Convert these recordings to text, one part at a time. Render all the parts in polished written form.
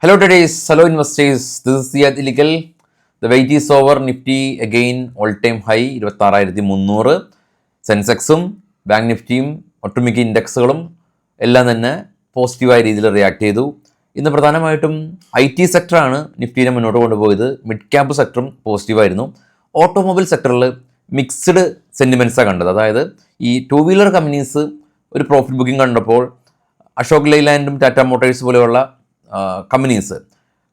Hello today's hello investors. This is Siyad Illegal. The wait is over. Nifty again all-time high 26,300. സെൻസെക്സും bank നിഫ്റ്റിയും ഒട്ടുമിക്ക ഇൻഡെക്സുകളും എല്ലാം തന്നെ പോസിറ്റീവായ രീതിയിൽ react ചെയ്തു. ഇന്ന് പ്രധാനമായിട്ടും IT സെക്ടറാണ് നിഫ്റ്റിനെ മുന്നോട്ട് കൊണ്ടുപോയത്. മിഡ് ക്യാപ് സെക്ടറും പോസിറ്റീവായിരുന്നു. ഓട്ടോമൊബൈൽ സെക്ടറിൽ മിക്സ്ഡ് സെൻറ്റിമെൻസാണ് കണ്ടത്. അതായത് ഈ ടൂ വീലർ കമ്പനീസ് ഒരു പ്രോഫിറ്റ് ബുക്കിംഗ് കണ്ടപ്പോൾ അശോക് ലൈലാൻഡും ടാറ്റ മോട്ടോഴ്സ് പോലെയുള്ള കമ്പനീസ്,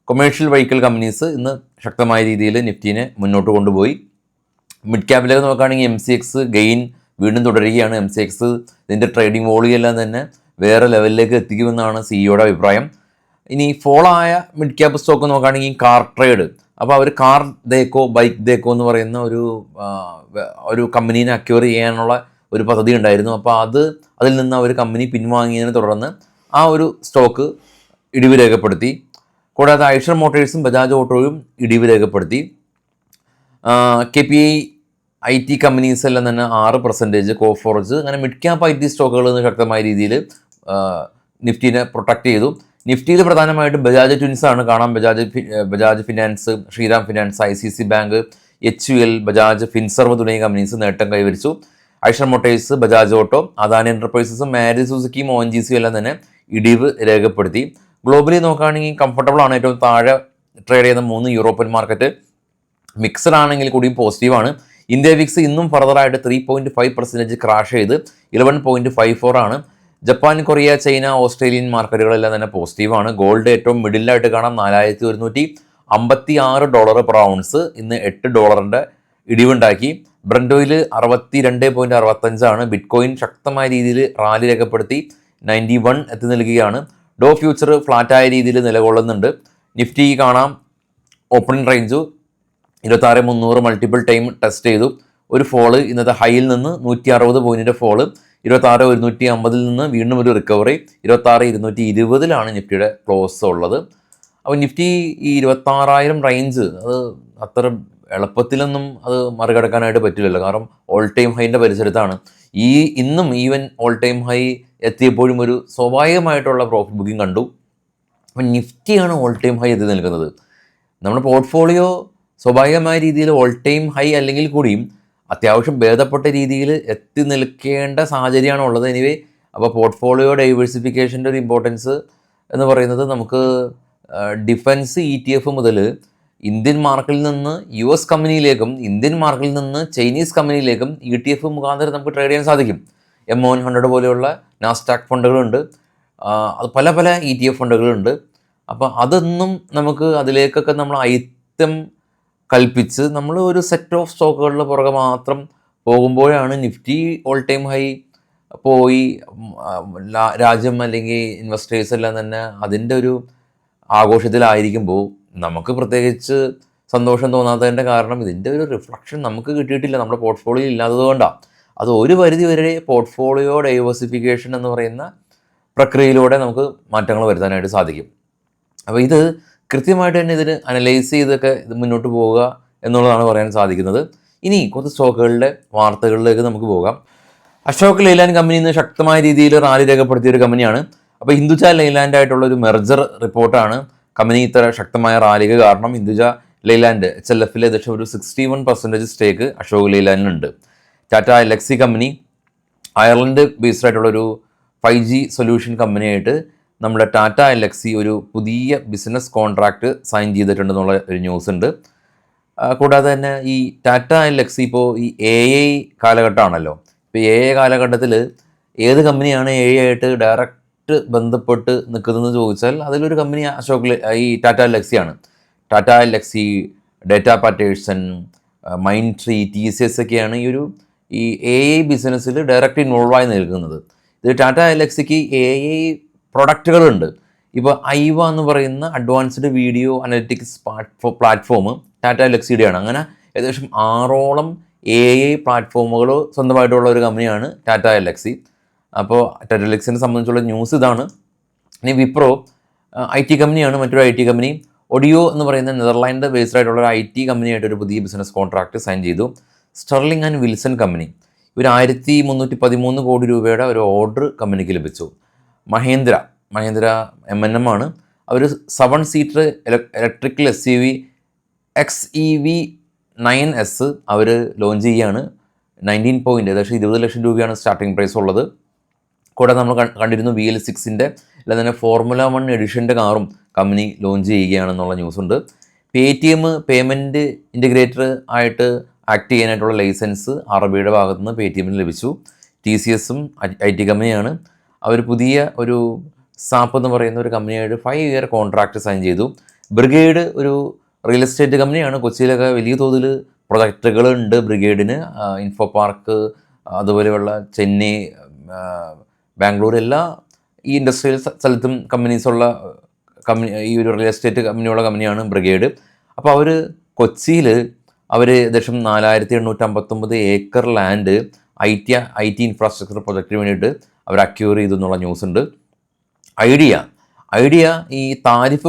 കൊമേഴ്ഷ്യൽ വെഹിക്കിൾ കമ്പനീസ് ഇന്ന് ശക്തമായ രീതിയിൽ നിഫ്റ്റിനെ മുന്നോട്ട് കൊണ്ടുപോയി. മിഡ് ക്യാപിലേക്ക് നോക്കുകയാണെങ്കിൽ MCX ഗെയിൻ വീണ്ടും തുടരുകയാണ്. MCX ഇതിൻ്റെ ട്രേഡിംഗ് വോളിയം എല്ലാം തന്നെ വേറെ ലെവലിലേക്ക് എത്തിക്കുമെന്നാണ് സിഇഒയുടെ അഭിപ്രായം. ഇനി ഫോളായ മിഡ് ക്യാപ് സ്റ്റോക്ക് നോക്കുകയാണെങ്കിൽ കാർ ട്രേഡ്. അപ്പോൾ അവർ കാർ ദേക്കോ ബൈക്ക് ദേക്കോ എന്ന് പറയുന്ന ഒരു കമ്പനീനെ അക്വയർ ചെയ്യാനുള്ള ഒരു പദ്ധതി ഉണ്ടായിരുന്നു. അപ്പോൾ അതിൽ നിന്ന് അവർ കമ്പനി പിൻവാങ്ങിയതിനെ തുടർന്ന് ആ ഒരു സ്റ്റോക്ക് ഇടിവ് രേഖപ്പെടുത്തി. കൂടാതെ ഐഷർ മോട്ടോഴ്സും ബജാജ് ഓട്ടോയും ഇടിവ് രേഖപ്പെടുത്തി. KPI IT കമ്പനീസ് എല്ലാം തന്നെ 6%, കോഫോർജ് അങ്ങനെ മിഡ് ക്യാപ് IT സ്റ്റോക്കുകൾ ശക്തമായ രീതിയിൽ നിഫ്റ്റിനെ പ്രൊട്ടക്റ്റ് ചെയ്തു. നിഫ്റ്റിയിൽ പ്രധാനമായിട്ടും ബജാജ് ട്വിൻസാണ് കാണാം. Bajaj Finance, Shriram Finance, ICICI bank, HUL, Bajaj Finserv തുടങ്ങിയ കമ്പനീസ് നേട്ടം കൈവരിച്ചു. Eicher Motors, Bajaj Auto, Adani എൻ്റർപ്രൈസസും മാരുതി സുസുക്കിയും ONGCയും എല്ലാം തന്നെ ഇടിവ് രേഖപ്പെടുത്തി. ഗ്ലോബലി നോക്കുകയാണെങ്കിൽ കംഫർട്ടബിൾ ആണ്. ഏറ്റവും താഴെ ട്രേഡ് ചെയ്യുന്ന 3 യൂറോപ്യൻ മാർക്കറ്റ് മിക്സഡ് ആണെങ്കിൽ കൂടിയും പോസിറ്റീവാണ്. ഇന്ത്യ വിക്സ് ഇന്നും ഫർദറായിട്ട് 3.5% ക്രാഷ് ചെയ്ത് 11.54 ആണ്. ജപ്പാൻ, കൊറിയ, ചൈന, ഓസ്ട്രേലിയൻ മാർക്കറ്റുകളെല്ലാം തന്നെ പോസിറ്റീവാണ്. ഗോൾഡ് ഏറ്റവും മിഡിലായിട്ട് കാണാം. $4,156 പെർ ഔൺസ് ഇന്ന് $8 ഇടിവുണ്ടാക്കി. ബ്രന്റ് ഓയിൽ 62.65 ആണ്. ബിറ്റ്കോയിൻ ശക്തമായ രീതിയിൽ റാലി രേഖപ്പെടുത്തി 91 എത്തി നിൽക്കുകയാണ്. ഡോ ഫ്യൂച്ചർ ഫ്ലാറ്റായ രീതിയിൽ നിലകൊള്ളുന്നുണ്ട്. നിഫ്റ്റി കാണാം opening range 26,300 multiple time test ചെയ്തു. ഒരു ഫോള് ഇന്നത്തെ ഹൈയിൽ നിന്ന് 160 പോയിൻറ്റിൻ്റെ ഫോള്. 26,150 നിന്ന് വീണ്ടും ഒരു റിക്കവറി. 26,220 നിഫ്റ്റിയുടെ ക്ലോസ് ഉള്ളത്. അപ്പോൾ നിഫ്റ്റി ഈ 26,000 റേഞ്ച് അത് അത്ര എളുപ്പത്തിലൊന്നും അത് മറികടക്കാനായിട്ട് പറ്റില്ലല്ലോ. കാരണം ഓൾ ടൈം ഹൈൻ്റെ പരിസരത്താണ്. ഇന്നും ഈവൻ ഓൾ ടൈം ഹൈ എത്തിയപ്പോഴും ഒരു സ്വാഭാവികമായിട്ടുള്ള പ്രോഫിറ്റ് ബുക്കിംഗ് കണ്ടു. അപ്പം നിഫ്റ്റിയാണ് ഓൾ ടൈം ഹൈ എത്തി നിൽക്കുന്നത്. നമ്മുടെ പോർട്ട്ഫോളിയോ സ്വാഭാവികമായ രീതിയിൽ ഓൾ ടൈം ഹൈ അല്ലെങ്കിൽ കൂടിയും അത്യാവശ്യം ഭേദപ്പെട്ട രീതിയിൽ എത്തി നിൽക്കേണ്ട സാഹചര്യമാണ് ഉള്ളത്. എനിവേ, അപ്പോൾ പോർട്ട്ഫോളിയോ ഡൈവേഴ്സിഫിക്കേഷൻ്റെ ഒരു ഇമ്പോർട്ടൻസ് എന്ന് പറയുന്നത് നമുക്ക് ഡിഫൻസ് ETF മുതൽ ഇന്ത്യൻ മാർക്കറ്റിൽ നിന്ന് US കമ്പനിയിലേക്കും ഇന്ത്യൻ മാർക്കറ്റിൽ നിന്ന് ചൈനീസ് കമ്പനിയിലേക്കും ETF മുഖാന്തരം നമുക്ക് ട്രേഡ് ചെയ്യാൻ സാധിക്കും. M100 പോലെയുള്ള നാസ്ഡാക്ക് ഫണ്ടുകളുണ്ട്. അത് പല ETF ഫണ്ടുകളുണ്ട്. അപ്പോൾ അതൊന്നും നമുക്ക് അതിലേക്കൊക്കെ നമ്മൾ ഐറ്റം കൽപ്പിച്ച് നമ്മൾ ഒരു സെറ്റ് ഓഫ് സ്റ്റോക്കുകളുടെ പുറകെ മാത്രം പോകുമ്പോഴാണ് നിഫ്റ്റി ഓൾ ടൈം ഹൈ പോയി രാജ്യം അല്ലെങ്കിൽ ഇൻവെസ്റ്റേഴ്സ് എല്ലാം തന്നെ അതിൻ്റെ ഒരു ആഘോഷത്തിലായിരിക്കുമ്പോൾ നമുക്ക് പ്രത്യേകിച്ച് സന്തോഷം തോന്നാത്തതിൻ്റെ കാരണം ഇതിൻ്റെ ഒരു റിഫ്ലക്ഷൻ നമുക്ക് കിട്ടിയിട്ടില്ല, നമ്മുടെ പോർട്ട്ഫോളിയോ ഇല്ലാത്തത് കൊണ്ടാണ്. അത് ഒരു പരിധി വരെ പോർട്ട്ഫോളിയോ ഡൈവേഴ്സിഫിക്കേഷൻ എന്ന് പറയുന്ന പ്രക്രിയയിലൂടെ നമുക്ക് മാറ്റങ്ങൾ വരുത്താനായിട്ട് സാധിക്കും. അപ്പോൾ ഇത് കൃത്യമായിട്ട് തന്നെ ഇതിന് അനലൈസ് ചെയ്തൊക്കെ ഇത് മുന്നോട്ട് പോവുക എന്നുള്ളതാണ് പറയാൻ സാധിക്കുന്നത്. ഇനി കുറച്ച് സ്റ്റോക്കുകളുടെ വാർത്തകളിലേക്ക് നമുക്ക് പോകാം. അശോക് ലൈലാൻഡ് കമ്പനി ഇന്ന് ശക്തമായ രീതിയിൽ റാലി രേഖപ്പെടുത്തിയ ഒരു കമ്പനിയാണ്. അപ്പോൾ ഹിന്ദുജ ലൈലാൻഡ് ആയിട്ടുള്ള ഒരു മെർജർ റിപ്പോർട്ടാണ് കമ്പനി ഇത്ര ശക്തമായ റാലിക്ക് കാരണം. ഹിന്ദുജ ലൈലാൻഡ് HLFലെ ഏകദേശം ഒരു 61% സ്റ്റേക്ക് അശോക് ലൈലാൻഡിനുണ്ട്. Tata Elxsi company Ireland based ആയിട്ടുള്ളൊരു 5G സൊല്യൂഷൻ കമ്പനിയായിട്ട് നമ്മുടെ ടാറ്റ എലക്സി ഒരു പുതിയ ബിസിനസ് കോൺട്രാക്റ്റ് സൈൻ ചെയ്തിട്ടുണ്ടെന്നുള്ള ഒരു ന്യൂസ് ഉണ്ട്. കൂടാതെ തന്നെ ഈ ടാറ്റ എലക്സി ഇപ്പോൾ ഈ AI കാലഘട്ടമാണല്ലോ. ഇപ്പോൾ AI കാലഘട്ടത്തിൽ ഏത് കമ്പനിയാണ് AI ആയിട്ട് ഡയറക്റ്റ് ബന്ധപ്പെട്ട് നിൽക്കുന്നതെന്ന് ചോദിച്ചാൽ അതിലൊരു കമ്പനി ഈ ടാറ്റ എലക്സിയാണ്. Tata Elxsi, Data Patterns, Mindtree, TCS ഒക്കെയാണ് ഈ AI ബിസിനസ്സിൽ ഡയറക്റ്റ് ഇൻവോൾവായി നിൽക്കുന്നത്. ഇത് ടാറ്റ എലക്സിക്ക് AI പ്രൊഡക്റ്റുകളുണ്ട്. ഇപ്പോൾ ഐവ എന്ന് പറയുന്ന advanced video analytics platform Tata എലക്സിയുടെയാണ്. അങ്ങനെ ഏകദേശം 6ഓളം AI പ്ലാറ്റ്ഫോമുകൾ സ്വന്തമായിട്ടുള്ള ഒരു കമ്പനിയാണ് ടാറ്റ എലക്സി. അപ്പോൾ ടാറ്റ എലക്സിനെ സംബന്ധിച്ചുള്ള ന്യൂസ് ഇതാണ്. ഇനി വിപ്രോ IT കമ്പനിയാണ്, മറ്റൊരു IT കമ്പനി. ഒഡിയോ എന്ന് പറയുന്ന നെതർലാൻഡ് ബേസ്ഡ് ആയിട്ടുള്ള ഒരു IT കമ്പനിയായിട്ട് ഒരു പുതിയ ബിസിനസ് കോൺട്രാക്റ്റ് സൈൻ ചെയ്തു. സ്റ്റെർലിംഗ് ആൻഡ് വിൽസൺ കമ്പനി ഇവർ 1,313 കോടി രൂപയുടെ ഒരു ഓർഡർ കമ്പനിക്ക് ലഭിച്ചു. മഹേന്ദ്ര M&M ആണ്. അവർ 7 സീറ്റർ ഇലക്ട്രിക്കൽ SUV XEV9S അവർ ലോഞ്ച് ചെയ്യുകയാണ്. 19 പോയിൻ്റ് ഏകദേശം 20 ലക്ഷം രൂപയാണ് സ്റ്റാർട്ടിംഗ് പ്രൈസ് ഉള്ളത്. കൂടെ നമ്മൾ കണ്ടിരുന്നു VL6ൻ്റെ അല്ല തന്നെ ഫോർമുല 1 എഡിഷൻ്റെ കാറും കമ്പനി ലോഞ്ച് ചെയ്യുകയാണെന്നുള്ള ന്യൂസുണ്ട്. Paytm പേയ്മെൻറ്റ് ഇൻറ്റഗ്രേറ്റർ ആയിട്ട് ആക്ട് ചെയ്യാനായിട്ടുള്ള ലൈസൻസ് അറബിയുടെ ഭാഗത്തു നിന്ന് Paytmന് ലഭിച്ചു. TCSും IT കമ്പനിയാണ്. അവർ പുതിയ ഒരു സാപ്പ് എന്ന് പറയുന്ന ഒരു കമ്പനിയായിട്ട് 5 ഇയർ കോൺട്രാക്റ്റ് സൈൻ ചെയ്തു. ബ്രിഗേഡ് ഒരു റിയൽ എസ്റ്റേറ്റ് കമ്പനിയാണ്. കൊച്ചിയിലൊക്കെ വലിയ തോതിൽ പ്രൊജക്റ്റുകളുണ്ട് ബ്രിഗേഡിന്. ഇൻഫോ പാർക്ക്, അതുപോലെയുള്ള ചെന്നൈ, ബാംഗ്ലൂർ, എല്ലാ ഈ ഇൻഡസ്ട്രിയൽ സ്ഥലത്തും കമ്പനീസുള്ള ഈ ഒരു റിയൽ എസ്റ്റേറ്റ് കമ്പനിയുള്ള കമ്പനിയാണ് ബ്രിഗേഡ്. അപ്പോൾ അവർ കൊച്ചിയിൽ അവർ ഏകദേശം 4859 ഏക്കർ ലാൻഡ് IT ഇൻഫ്രാസ്ട്രക്ചർ പ്രൊജക്റ്റിന് വേണ്ടിയിട്ട് അവർ അക്യൂർ ചെയ്തു എന്നുള്ള ന്യൂസ് ഉണ്ട്. ഐഡിയ ഈ താരിഫ്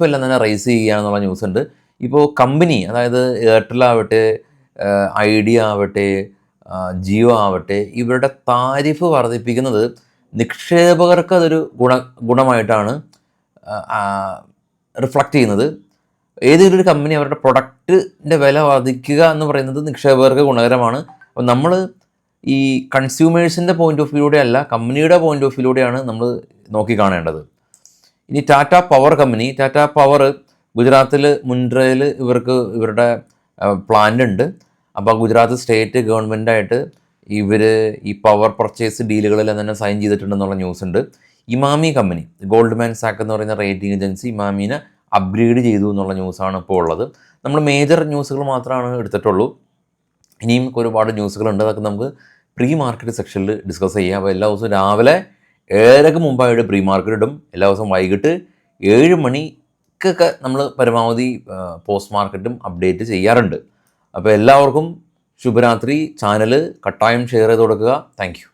എല്ലാം തന്നെ റൈസ് ചെയ്യുക എന്നുള്ള ന്യൂസ് ഉണ്ട്. ഇപ്പോൾ കമ്പനി, അതായത് എയർടെൽ ആവട്ടെ, ഐഡിയ ആവട്ടെ, ജിയോ ആവട്ടെ, ഇവരുടെ താരിഫ് വർദ്ധിപ്പിക്കുന്നത് നിക്ഷേപകർക്ക് അതൊരു ഗുണമായിട്ടാണ് റിഫ്ലക്റ്റ് ചെയ്യുന്നത്. ഏതെങ്കിലും ഒരു കമ്പനി അവരുടെ പ്രൊഡക്റ്റിൻ്റെ വില വർദ്ധിക്കുക എന്ന് പറയുന്നത് നിക്ഷേപകർക്ക് ഗുണകരമാണ്. അപ്പോൾ നമ്മൾ ഈ കൺസ്യൂമേഴ്സിൻ്റെ പോയിൻ്റ് ഓഫ് വ്യൂയിലൂടെ അല്ല, കമ്പനിയുടെ പോയിൻ്റ് ഓഫ് വ്യൂയിലൂടെയാണ് നമ്മൾ നോക്കിക്കാണേണ്ടത്. ഇനി Tata power company, Tata power ഗുജറാത്തിൽ മുൻഡ്രയിൽ ഇവരുടെ പ്ലാന്റ് ഉണ്ട്. അപ്പോൾ ഗുജറാത്ത് സ്റ്റേറ്റ് ഗവൺമെൻറ്റായിട്ട് ഇവർ ഈ പവർ പർച്ചേസ് ഡീലുകളെല്ലാം തന്നെ സൈൻ ചെയ്തിട്ടുണ്ടെന്നുള്ള ന്യൂസ് ഉണ്ട്. ഇമാമി കമ്പനി, ഗോൾഡ്മാൻ സാക്ക് എന്ന് പറയുന്ന റേറ്റിംഗ് ഏജൻസി ഇമാമീനെ അപ്ഗ്രേഡ് ചെയ്തു എന്നുള്ള ന്യൂസാണ് ഇപ്പോൾ ഉള്ളത്. നമ്മൾ മേജർ ന്യൂസുകൾ മാത്രമാണ് എടുത്തിട്ടുള്ളൂ. ഇനിയും ഒരുപാട് ന്യൂസുകളുണ്ട്. അതൊക്കെ നമുക്ക് പ്രീ മാർക്കറ്റ് സെക്ഷനിൽ ഡിസ്കസ് ചെയ്യാം. അപ്പോൾ എല്ലാ ദിവസവും രാവിലെ 7:00 മുമ്പായിട്ട് പ്രീ മാർക്കറ്റ് ഇടും. എല്ലാ ദിവസവും വൈകിട്ട് 7 മണിക്കൊക്കെ നമ്മൾ പരമാവധി പോസ്റ്റ് മാർക്കറ്റും അപ്ഡേറ്റ് ചെയ്യാറുണ്ട്. അപ്പോൾ എല്ലാവർക്കും ശുഭരാത്രി. ചാനൽ കട്ടായം ഷെയർ ചെയ്ത് കൊടുക്കുക. Thank you.